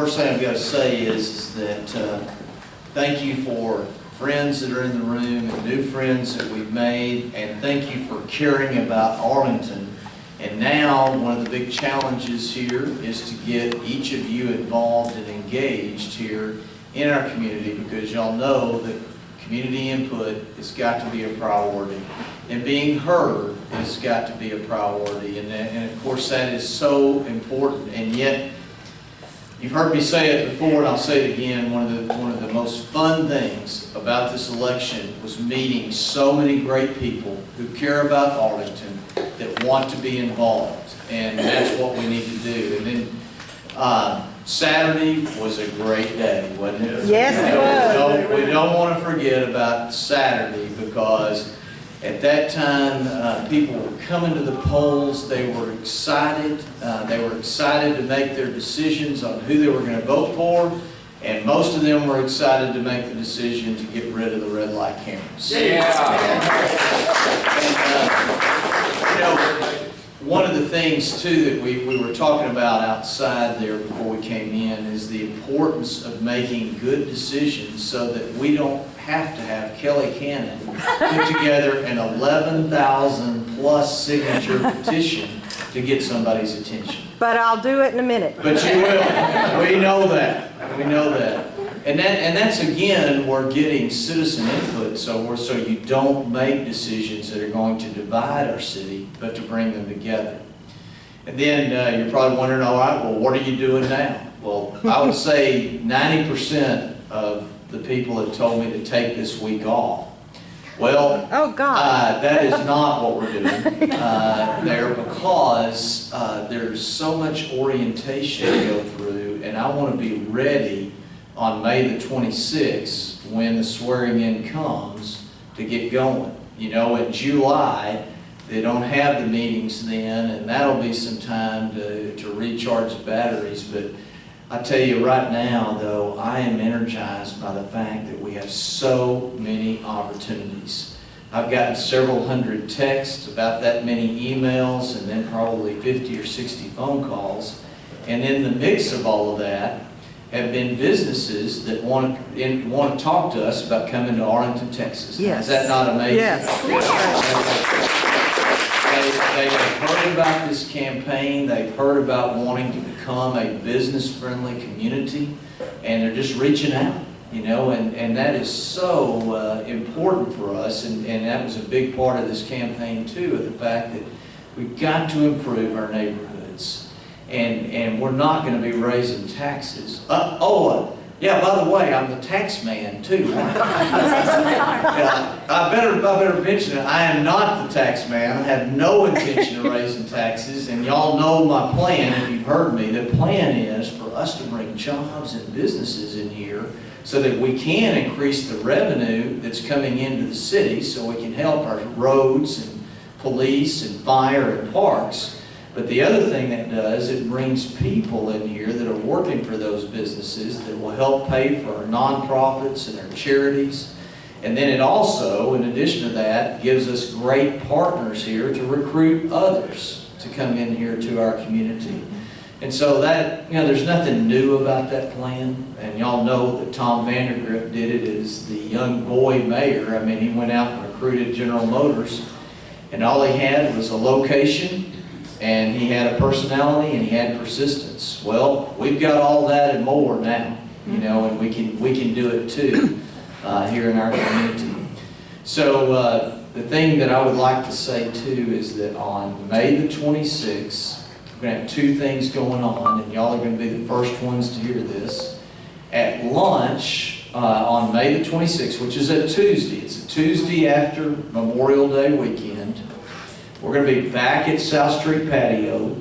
first thing I've got to say is that thank you for friends that are in the room and new friends that we've made, and thank you for caring about Arlington. And now one of the big challenges here is to get each of you involved and engaged here in our community, because y'all know that community input has got to be a priority, and being heard has got to be a priority, and of course that is so important. And yet, you've heard me say it before, and I'll say it again, one of the most fun things about this election was meeting so many great people who care about Arlington, that want to be involved, and that's what we need to do. And then Saturday was a great day, wasn't it? Yes, it was. We don't want to forget about Saturday, because at that time people were coming to the polls. They were excited. They were excited to make their decisions on who they were going to vote for, and most of them were excited to make the decision to get rid of the red light cameras. One of the things too that we were talking about outside there before we came in is the importance of making good decisions, so that we don't have to have Kelly Cannon put together an 11,000 plus signature petition to get somebody's attention. But I'll do it in a minute. But you will. We know that. We know that. And that's again, we're getting citizen input, so you don't make decisions that are going to divide our city, but to bring them together. And then you're probably wondering, all right, well, what are you doing now? Well, I would say 90% of the people have told me to take this week off. Well, oh God, that is not what we're doing there, because there's so much orientation to go through, and I want to be ready on May the 26th when the swearing in comes to get going. You know, in July, they don't have the meetings then, and that'll be some time to recharge the batteries. But I tell you right now, though, I am energized by the fact that we have so many opportunities. I've gotten several hundred texts, about that many emails, and then probably 50 or 60 phone calls. And in the mix of all of that have been businesses that want to talk to us about coming to Arlington, Texas. Yes. Is that not amazing? Yes. They have heard about this campaign. They've heard about wanting to become a business-friendly community, and they're just reaching out, you know, and that is so important for us, and that was a big part of this campaign too, of the fact that we've got to improve our neighborhoods, and we're not going to be raising taxes. Yeah, by the way, I'm the tax man too. I better mention it. I am not the tax man. I have no intention of raising taxes, and y'all know my plan if you've heard me. The plan is for us to bring jobs and businesses in here so that we can increase the revenue that's coming into the city, so we can help our roads and police and fire and parks. But the other thing that does, it brings people in here that are working for those businesses that will help pay for our nonprofits and our charities. And then it also, in addition to that, gives us great partners here to recruit others to come in here to our community. And so that, you know, there's nothing new about that plan. And y'all know that Tom Vandergrift did it as the young boy mayor. I mean, he went out and recruited General Motors, and all he had was a location, and he had a personality, and he had persistence. Well, we've got all that and more now, you know, and we can do it too here in our community. So the thing that I would like to say too is that on May the 26th, we're going to have two things going on, and y'all are going to be the first ones to hear this. At lunch on May the 26th, which is a Tuesday, it's a Tuesday after Memorial Day weekend, we're going to be back at South Street Patio,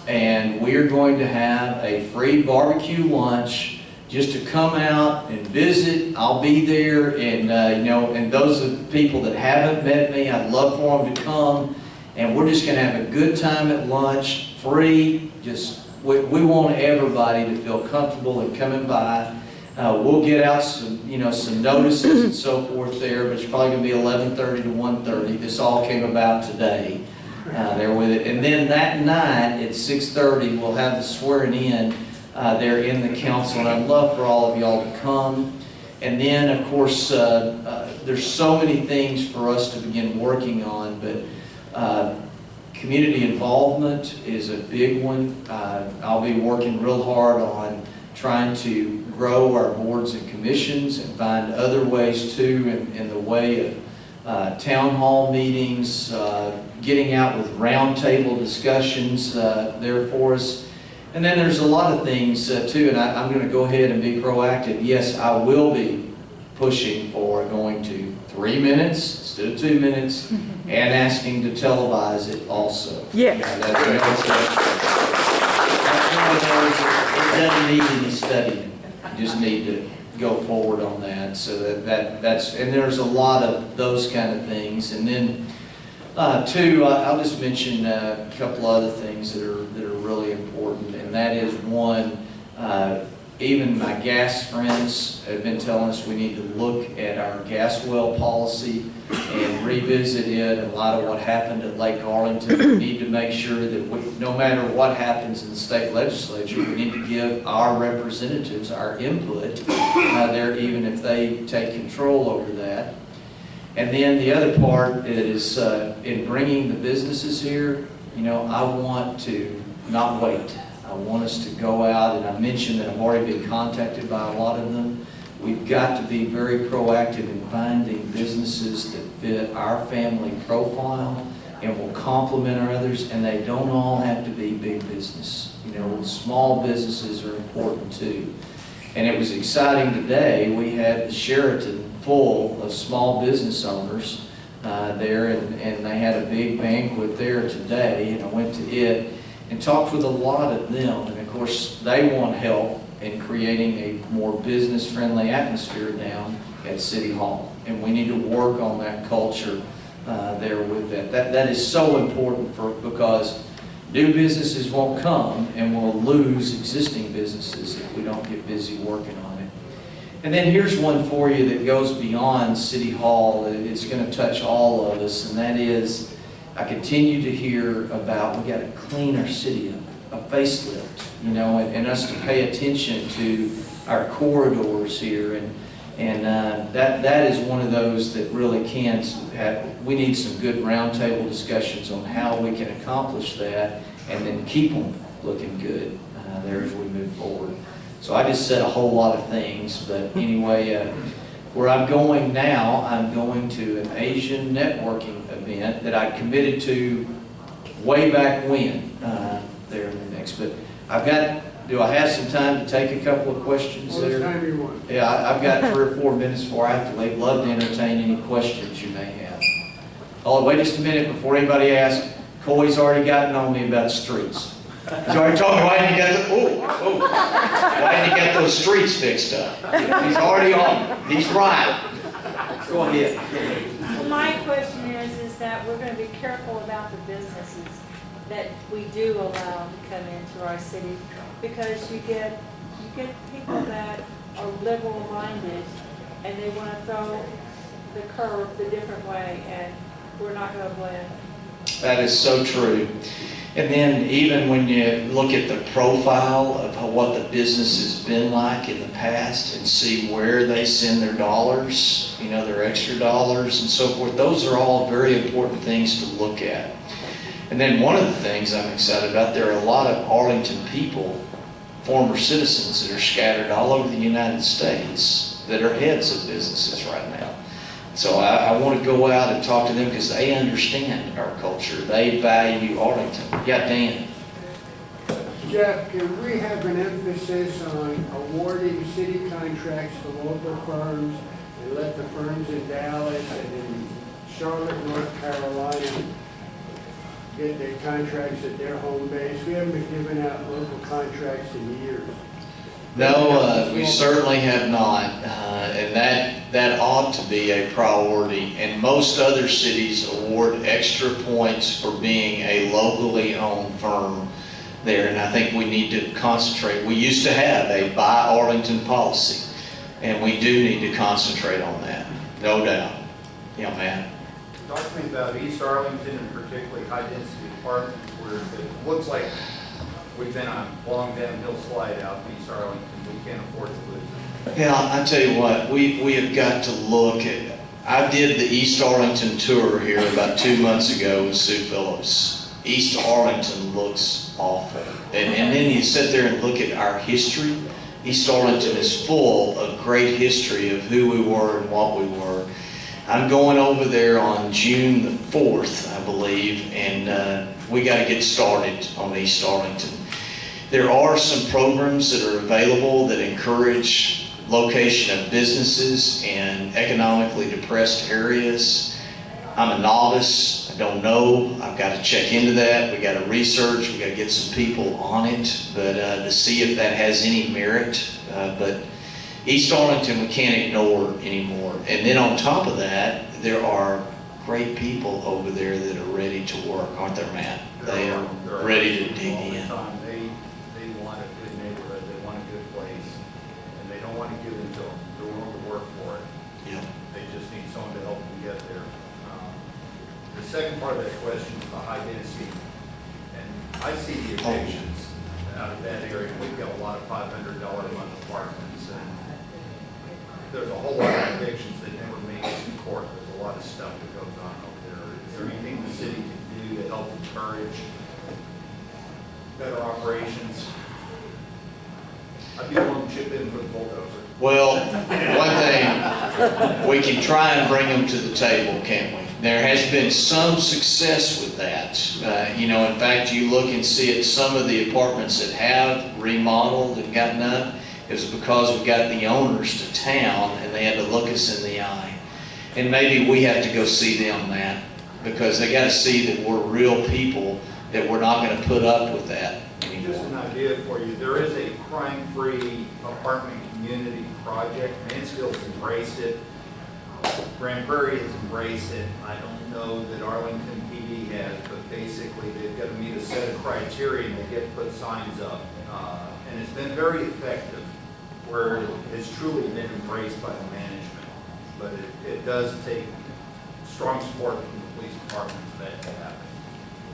and we're going to have a free barbecue lunch just to come out and visit. I'll be there, and you know, and those are the people that haven't met me, I'd love for them to come, and we're just going to have a good time at lunch, free. Just we want everybody to feel comfortable in coming by. We'll get out some, you know, some notices and so forth there, but it's probably going to be 11:30 to 1:30. This all came about today. There with it, and then that night at 6:30 we'll have the swearing in there in the council, and I'd love for all of y'all to come. And then, of course, there's so many things for us to begin working on, but community involvement is a big one. I'll be working real hard on trying to grow our boards and commissions and find other ways too in the way of town hall meetings, getting out with roundtable discussions there for us. And then there's a lot of things too, and I'm going to go ahead and be proactive. Yes, I will be pushing for going to 3 minutes instead of 2 minutes, and asking to televise it also. Yeah. That's one of those that it doesn't need any studying. You just need to go forward on that. So that's, and there's a lot of those kind of things. And then two, I'll just mention a couple other things that are really important, and that is one, even my gas friends have been telling us we need to look at our gas well policy and revisit it in light of what happened at Lake Arlington. We need to make sure that no matter what happens in the state legislature, we need to give our representatives our input there, even if they take control over that. And then the other part is in bringing the businesses here, you know, I want to not wait. I want us to go out, and I mentioned that I've already been contacted by a lot of them. We've got to be very proactive in finding businesses that fit our family profile and will complement our others, and they don't all have to be big business. You know, small businesses are important too. And it was exciting today. We had the Sheraton full of small business owners there, and they had a big banquet there today, and I went to it and talked with a lot of them. And of course, they want help in creating a more business-friendly atmosphere down at City Hall. And we need to work on that culture there with that. That is so important because new businesses won't come, and we'll lose existing businesses if we don't get busy working on it. And then here's one for you that goes beyond City Hall. It's going to touch all of us, and that is, I continue to hear about we got to clean our city up, a facelift, you know, and us to pay attention to our corridors here, and that is one of those that really can have. We need some good roundtable discussions on how we can accomplish that, and then keep them looking good there as we move forward. So I just said a whole lot of things, but anyway, where I'm going now, I'm going to an Asian networking event that I committed to way back when there in the next. But do I have some time to take a couple of questions there? All the time you want. Yeah, I've got 3 or 4 minutes before I have to leave. Love to entertain any questions you may have. Oh, wait just a minute before anybody asks. Coy's already gotten on me about streets. He's already told me why didn't you get why didn't you get those streets fixed up? He's already on. He's right. Go ahead. Well, my question is that we're going to be careful about the businesses that we do allow to come into our city, because you get people that are liberal minded and they want to throw the curve the different way, and we're not going to blend. That is so true. And then even when you look at the profile of what the business has been like in the past and see where they send their dollars, you know, their extra dollars and so forth, those are all very important things to look at. And then one of the things I'm excited about, there are a lot of Arlington people, former citizens, that are scattered all over the United States that are heads of businesses right now. So I want to go out and talk to them because they understand our culture. They value Arlington. Yeah, Dan. Jeff, can we have an emphasis on awarding city contracts to local firms and let the firms in Dallas and in Charlotte, North Carolina get their contracts at their home base? We haven't been giving out local contracts in years. No, we certainly have not, and that ought to be a priority. And most other cities award extra points for being a locally owned firm there, and I think we need to concentrate. We used to have a Buy Arlington policy, and we do need to concentrate on that, no doubt. Yeah, Matt. Talk to me about East Arlington and particularly high-density apartments where it looks like we've been on a long downhill slide out in East Arlington. We can't afford to lose it. Yeah, I tell you what, we have got to look at, I did the East Arlington tour here about 2 months ago with Sue Phillips. East Arlington looks awful. And then you sit there and look at our history. East Arlington is full of great history of who we were and what we were. I'm going over there on June the 4th, I believe, and we got to get started on East Arlington. There are some programs that are available that encourage location of businesses in economically depressed areas. I'm a novice, I don't know, I've got to check into that, we got to research, we got to get some people on it, but to see if that has any merit. But East Arlington we can't ignore anymore. And then on top of that, there are great people over there that are ready to work, aren't there, Matt? They are ready to dig in. They want a good neighborhood, they want a good place, and they don't want to give it to them. They're willing to work for it. Yeah. They just need someone to help them get there. The second part of that question is the high density. And I see the evictions out of that area. We've got a lot of $500 a month apartments, and there's a whole lot of evictions that never make it to court. There's a lot of stuff that goes on over there. Is there anything the city can do to help encourage better operations? I'd be willing to chip in for the bulldozer. Well, one thing, we can try and bring them to the table, can't we? There has been some success with that. You know, in fact, you look and see at some of the apartments that have remodeled and gotten up, it was because we got the owners to town and they had to look us in the eye. And maybe we have to go see them, Matt, because they got to see that we're real people, that we're not going to put up with that anymore. Just an idea for you, there is a crime-free apartment community project. Mansfield's embraced it. Grand Prairie has embraced it. I don't know that Arlington PD has, but basically they've got to meet a set of criteria and they get to put signs up. And it's been very effective where it has truly been embraced by the management. But it does take strong support from the police department for that to happen.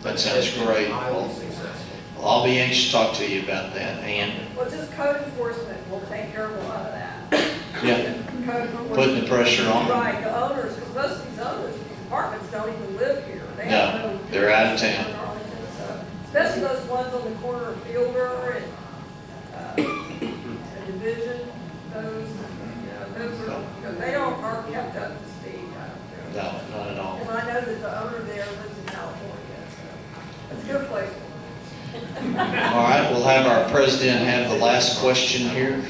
That sounds great. Highly successful. Well, I'll be anxious to talk to you about that, and Well, just code enforcement will take care of a lot of that. yeah, Code enforcement. putting the pressure on them. Right, the owners, because most of these owners of these apartments don't even live here. They have No, they're out of town. in Arlington, so, especially those ones on the corner of Fielder and Division, those, those are, they aren't kept up to speed. I don't know. No, not at all. And I know that the owner there lives in California, so it's a good place. All right, we'll have our president have the last question here.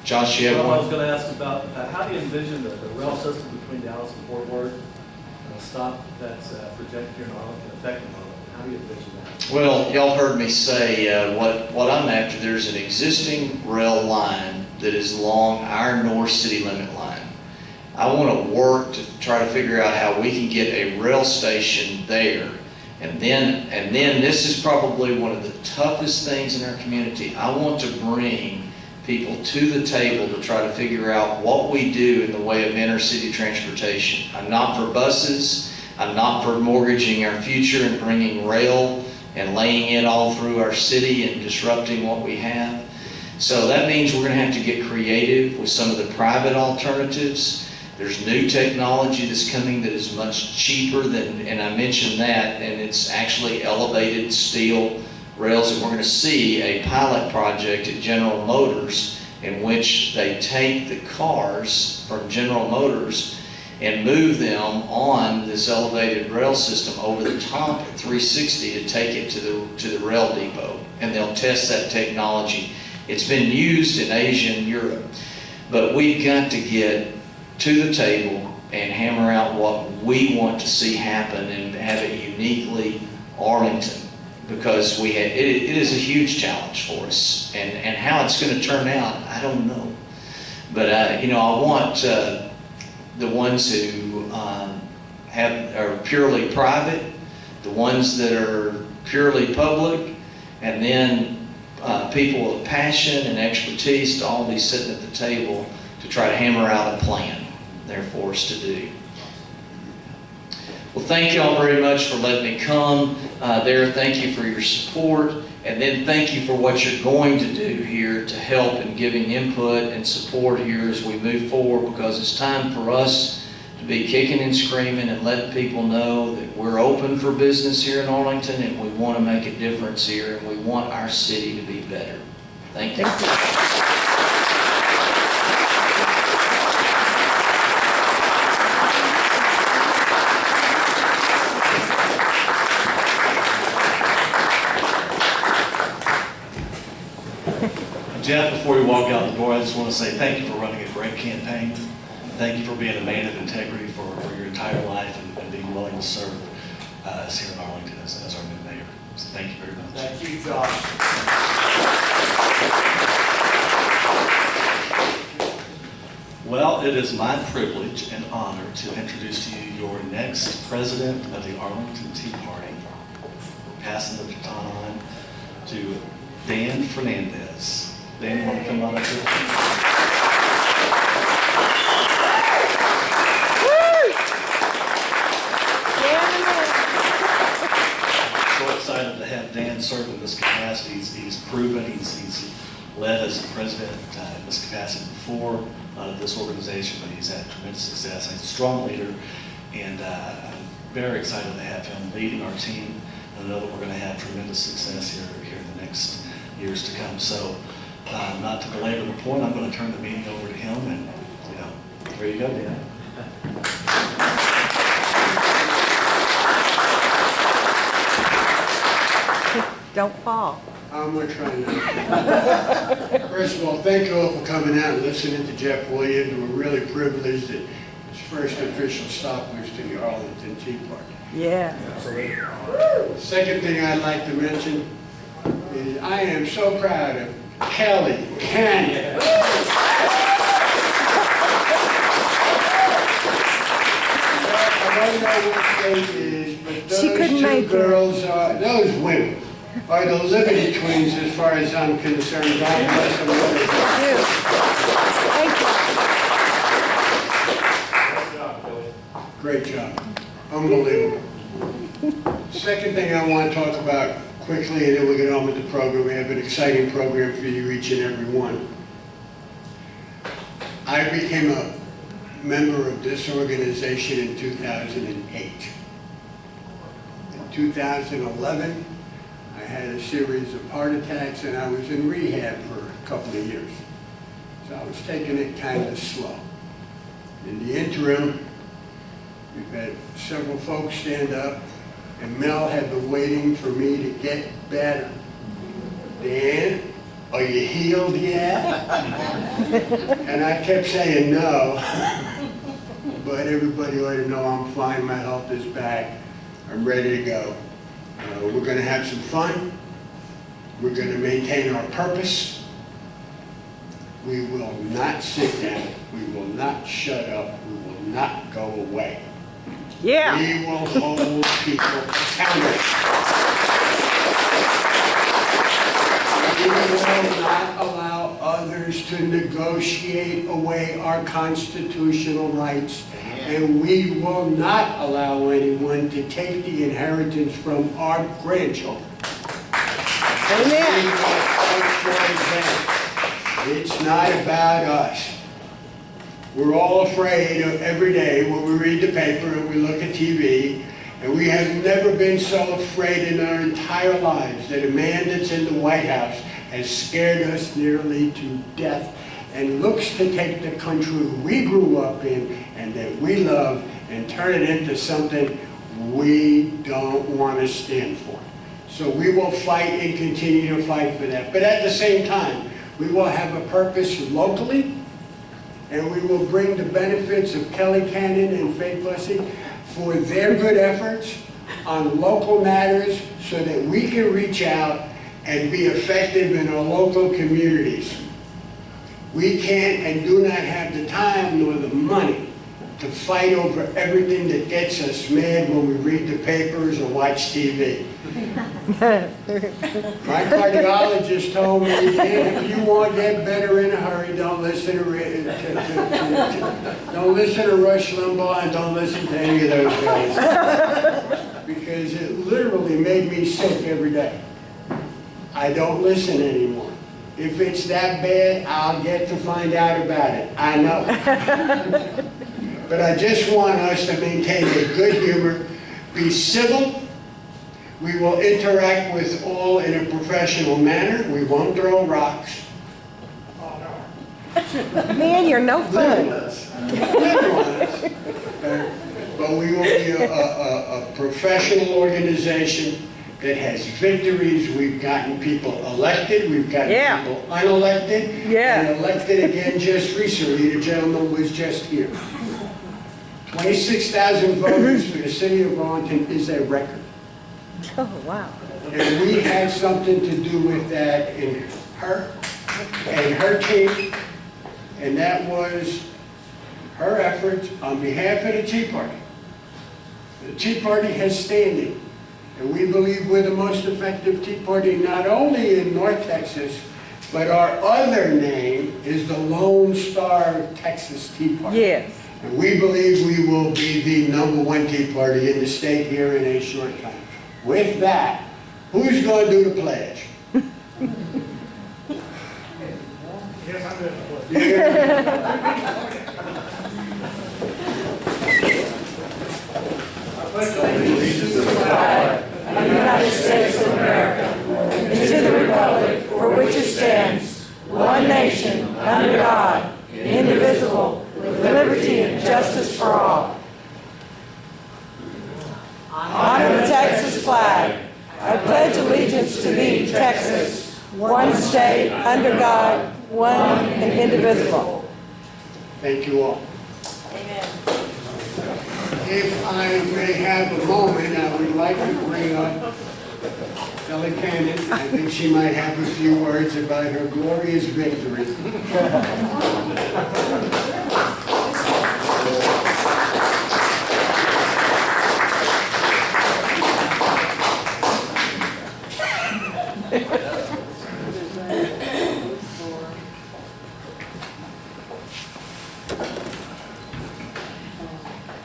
Josh, you have Well, I was one? going to ask about how do you envision the rail system between Dallas and Fort Worth, a stop that's projected here in Arlington, affecting Arlington? How do you envision that? Well, y'all heard me say what I'm after. There's an existing rail line that is along our north city limit line. I want to work to try to figure out how we can get a rail station there. And then this is probably one of the toughest things in our community. I want to bring people to the table to try to figure out what we do in the way of intercity transportation. I'm not for buses. I'm not for mortgaging our future and bringing rail and laying it all through our city and disrupting what we have. So that means we're going to have to get creative with some of the private alternatives. There's new technology that's coming that is much cheaper than, and I mentioned that, and it's actually elevated steel rails, and we're going to see a pilot project at General Motors in which they take the cars from General Motors and move them on this elevated rail system over the top at 360 to take it to the rail depot, and they'll test that technology. It's been used in Asia and Europe, but we've got to get to the table and hammer out what we want to see happen and have it uniquely Arlington, because it is a huge challenge for us, and how it's going to turn out, I don't know. But I want the ones who are purely private, the ones that are purely public, and then people with passion and expertise to all be sitting at the table to try to hammer out a plan there for us to do. Well, thank you all very much for letting me come there. Thank you for your support. And then thank you for what you're going to do here to help in giving input and support here as we move forward, because it's time for us to be kicking and screaming and letting people know that we're open for business here in Arlington and we want to make a difference here and we want our city to be better. Thank you. Jeff, before you walk out the door, I just want to say thank you for running a great campaign. Thank you for being a man of integrity for your entire life and being willing to serve us here in Arlington as our new mayor. So thank you very much. Thank you, Josh. Well, it is my privilege and honor to introduce to you your next president of the Arlington Tea Party. We're passing the baton on to Dan Fernadez. Dan, you want to come on up here? So excited to have Dan serve in this capacity. He's proven, he's led as a president in this capacity before this organization, but he's had tremendous success. He's a strong leader, and I'm very excited to have him leading our team. I know that we're going to have tremendous success here in the next years to come. So, not to belabor the point, I'm going to turn the meeting over to him, and there you go, Dan. Don't fall. I'm going to try not to. First of all, thank you all for coming out and listening to Jeff Williams. We're really privileged that his first official stop was to the Arlington Tea Party. Yeah. Second thing I'd like to mention is I am so proud of Kelly Canyon. I don't know what state it is, but She those couldn't two make it. girls those women are the Liberty Twins as far as I'm concerned. God bless them. Thank you. Great job. Unbelievable. Second thing I want to talk about quickly, and then we'll get on with the program. We have an exciting program for you, each and every one. I became a member of this organization in 2008. In 2011, I had a series of heart attacks and I was in rehab for a couple of years. So I was taking it kind of slow. In the interim, we've had several folks stand up, and Mel had been waiting for me to get better. Dan, are you healed yet? And I kept saying no, but everybody ought to know I'm fine, my health is back, I'm ready to go. We're going to have some fun. We're going to maintain our purpose. We will not sit down. We will not shut up. We will not go away. Yeah. We will hold people accountable. We will not allow others to negotiate away our constitutional rights. And we will not allow anyone to take the inheritance from our grandchildren. Amen. It's not about us. We're all afraid of every day when we read the paper and we look at TV, and we have never been so afraid in our entire lives that a man that's in the White House has scared us nearly to death and looks to take the country we grew up in and that we love and turn it into something we don't want to stand for. So we will fight and continue to fight for that. But at the same time, we will have a purpose locally, and we will bring the benefits of Kelly Cannon and Faith Blessing for their good efforts on local matters so that we can reach out and be effective in our local communities. We can't and do not have the time nor the money to fight over everything that gets us mad when we read the papers or watch TV. My cardiologist told me, if you want to get better in a hurry, don't listen to Rush Limbaugh and don't listen to any of those guys. Because it literally made me sick every day. I I don't listen anymore. If it's that bad, I'll get to find out about it. I know. But I just want us to maintain a good humor, be civil. We will interact with all in a professional manner. We won't throw rocks. Man, you're no fun. But we will be a professional organization that has victories. We've gotten people elected, we've gotten Yeah. people unelected, Yeah. and elected again just recently. The gentleman was just here. 26,000 voters for the city of Arlington is a record. Oh, wow. And we had something to do with that in her and her team, and that was her efforts on behalf of the Tea Party. The Tea Party has standing, and we believe we're the most effective Tea Party not only in North Texas, but our other name is the Lone Star Texas Tea Party. Yes. And we believe we will be the #1 Tea Party in the state here in a short time. With that, who's going to do the pledge? Yes, I'm good. Allegiance to the flag of the United States of America, and to the republic for which it stands, one nation, under God, indivisible, with liberty and justice for all. Honor the Texas flag. I pledge allegiance to thee, Texas, one state, under God, one and indivisible. Thank you all. If I may have a moment, I would like to bring up Kelly Cannon. I think she might have a few words about her glorious victory.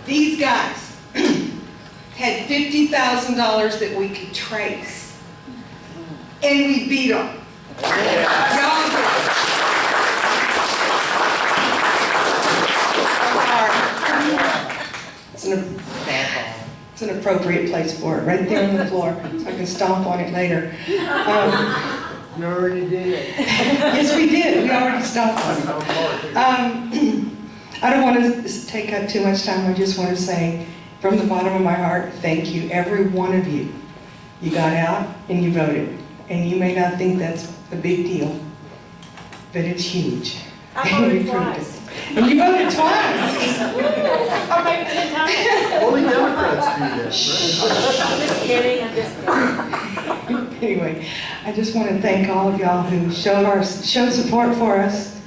These guys had $50,000 that we could trace, and we beat them. Y'all did. It's an appropriate place for it, right there on the floor, so I can stomp on it later. You already did. Yes, we did. We already stomped on it. I don't want to take up too much time. I just want to say, from the bottom of my heart, thank you, every one of you. You got out and you voted. And you may not think that's a big deal, but it's huge. I voted twice. And you voted twice. Or maybe 10 times. Only Democrats do that. Just kidding, I'm just kidding. Anyway, I just want to thank all of y'all who showed support for us,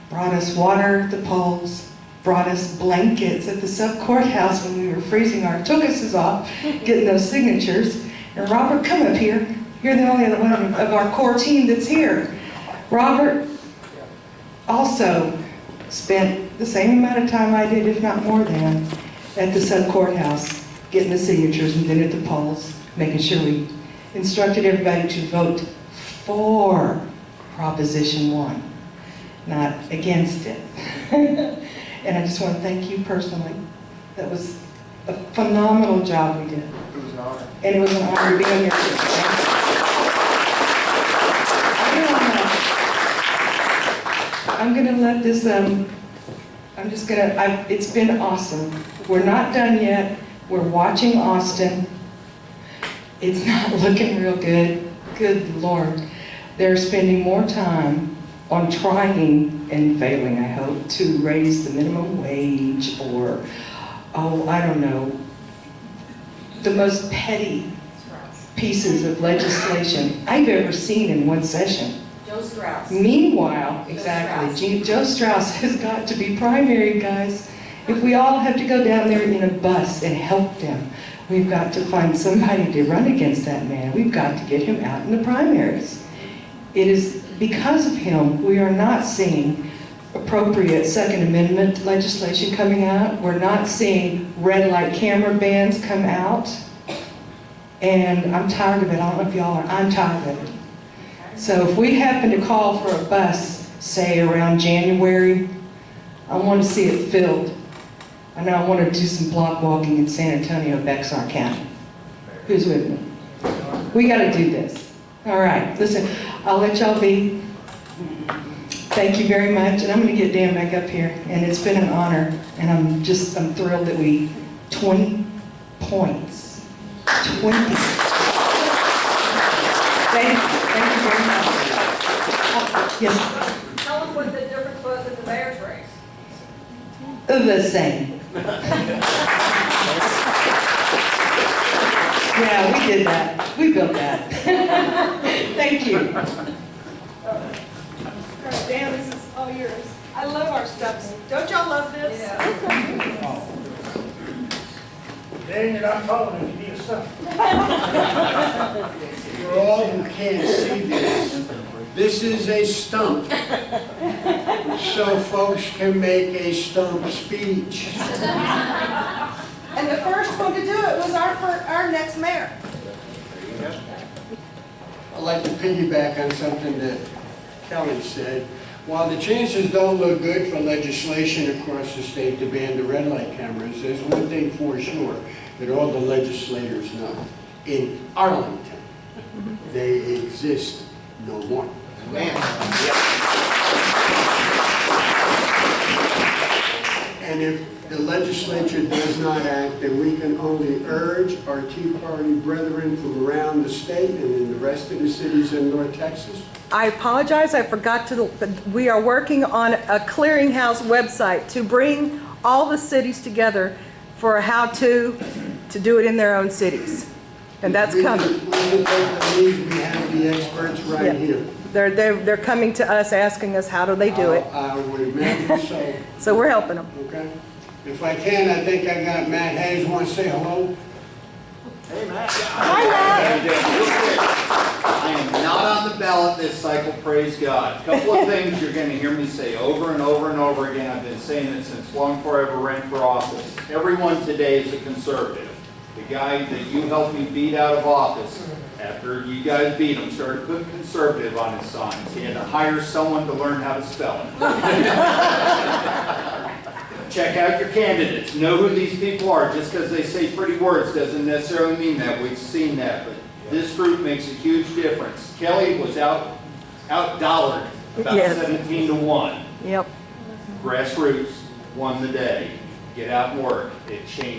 brought us water at the polls, brought us blankets at the sub-courthouse when we were freezing our tucuses off, getting those signatures. And Robert, come up here. You're the only other one of our core team that's here. Robert also spent the same amount of time I did, if not more than, at the sub-courthouse, getting the signatures and then at the polls, making sure we instructed everybody to vote for Proposition 1, not against it. And I just want to thank you personally. That was a phenomenal job we did. It was an honor. And it was an honor being here. I'm going to let this, it's been awesome. We're not done yet. We're watching Austin. It's not looking real good. Good Lord. They're spending more time on trying and failing, I hope, to raise the minimum wage or, oh, I don't know, the most petty pieces of legislation I've ever seen in one session. Joe Strauss. Meanwhile, exactly, Joe Strauss has got to be primary, guys. If we all have to go down there in a bus and help them, we've got to find somebody to run against that man. We've got to get him out in the primaries. It is because of him we are not seeing appropriate Second Amendment legislation coming out. We're not seeing red light camera bans come out. And I'm tired of it. I don't know if y'all are. I'm tired of it. So if we happen to call for a bus, say around January, I want to see it filled. I know I want to do some block walking in San Antonio, Bexar County. Who's with me? We got to do this. All right, listen, I'll let y'all be. Thank you very much, and I'm going to get Dan back up here, and it's been an honor, and I'm thrilled that 20 points. 20. Thank you very much. Yes. Tell them what the difference was in the mayor's race. The same. Yeah, we did that. We built that. Thank you. All right, Dan, this is all yours. I love our stuff. Don't y'all love this? Yeah. Dan, you're not calling if you need a stump. For all who can't see this is a stump. So folks can make a stump speech. And the first one to do it was our next mayor. I'd like to piggyback on something that Kelly said. While the chances don't look good for legislation across the state to ban the red light cameras, there's one thing for sure that all the legislators know. In Arlington, they exist no more. And if the legislature does not act, then we can only urge our Tea Party brethren from around the state and in the rest of the cities in North Texas. I apologize, I forgot to, we are working on a clearinghouse website to bring all the cities together for a how-to do it in their own cities. And that's coming. We have the experts right Yeah. here. They're coming to us, asking us, how do they do it? I would imagine so. So we're helping them. Okay. If I can, I think I got Matt Hayes. Want to say hello? I am not on the ballot this cycle, praise God. A couple of things you're going to hear me say over and over and over again. I've been saying it since long before I ever ran for office. Everyone today is a conservative. The guy that you helped me beat out of office, after you guys beat him, started putting conservative on his signs. He had to hire someone to learn how to spell it. Check out your candidates. Know who these people are. Just because they say pretty words doesn't necessarily mean that. We've seen that. But this group makes a huge difference. Kelly was out-dollared about Yes. 17 to 1. Yep. Grassroots won the day. Get out and work. It changed.